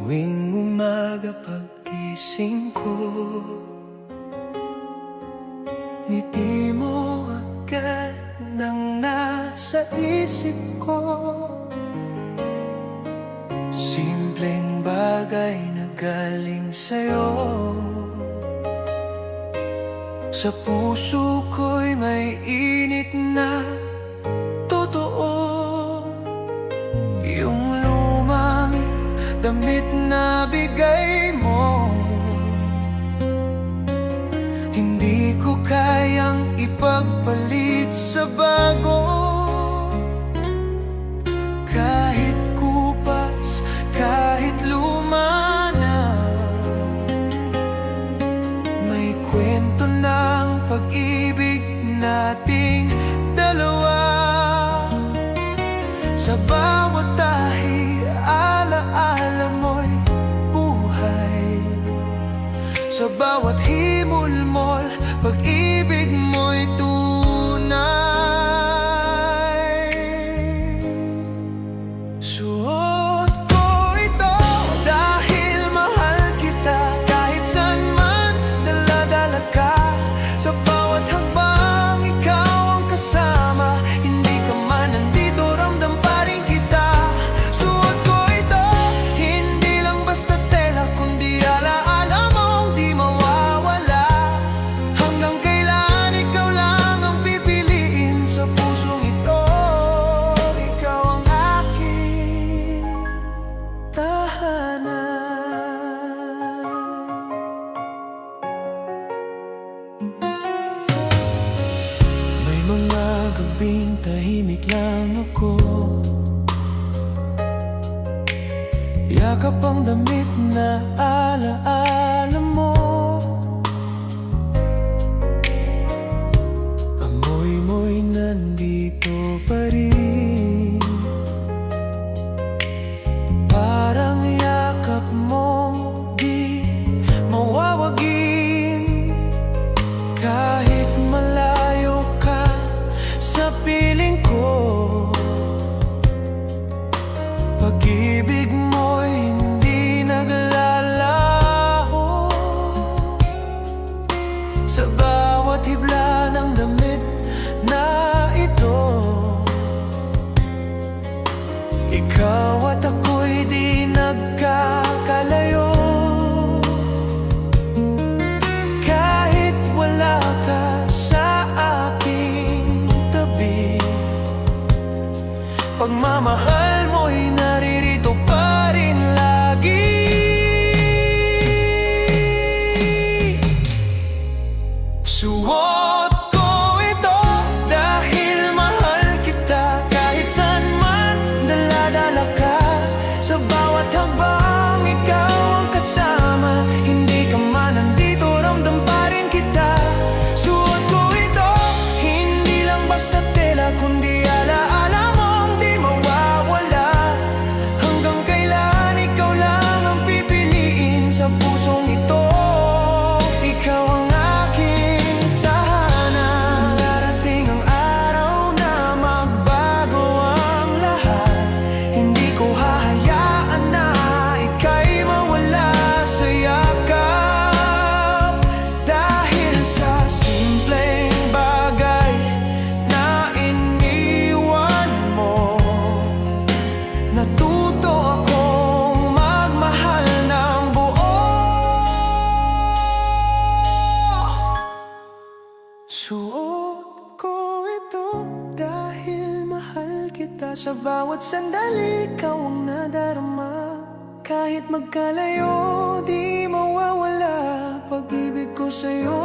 Tuwing umaga paggising ko, ngiti mo agad nang nasa isip ko. Simpleng bagay na galing sa'yo, sa puso ko'y may init na totoo. Yung lumang damit na bigay mo, hindi ko kayang ipagpalit sa bago. Kahit kupas, kahit luma na, may kwento ng pag-ibig nating dalawa. Sa bawat tahi, ala-ala mo'y buhay. Sa bawat himol-mol, pag-ibig mo'y tunay. Suot ko ito dahil mahal kita. Kahit saan man dala-dala ka, sa bawat hakbang ikaw ang kasama. Hindi ka man nandito, ramdam pa rin kita. Suot ko ito, hindi lang basta tela, kundi ala-ala mong di mawawala. Hanggang kailan ikaw lang ang pipiliin sa pusong ito. Ikaw ang aking tahanan. May mga gabing tahimik lang ako, yakap ang damit na ala-ala mo. Amoy mo'y nandito pa rin, parang yakap mong di mawawagin. Kahit malayo ka sa piling ko, pag-ibig mo'y hindi naglalaho. Sa bawat hibla ng damit na ito, ikaw at ako'y di nagkakalayo. Kahit wala ka sa aking tabi, pagmamahal mo'y naririto pa rin lagi. Suot ko ito dahil mahal kita. Kahit saan man dala-dala ka, sa bawat hakbang ikaw ang kasama. Hindi ka man nandito, ramdam pa rin kita. Suot ko ito, hindi lang basta tela, kundi ala-ala mong di mawawala. Hanggang kailan ikaw lang ang pipiliin sa pusong ito. Ikaw ang aking tahanan. Darating ang araw na magbago ang lahat. Hindi ko hahayaan na ika'y mawala sa yakap. Dahil sa simpleng bagay na iniwan mo, natuto akong magmahal ng buo. Suot ko ito dahil mahal kita. Sa bawat sandali ikaw ang nadarama. Kahit magkalayo, di mawawala pag-ibig ko sa'yo.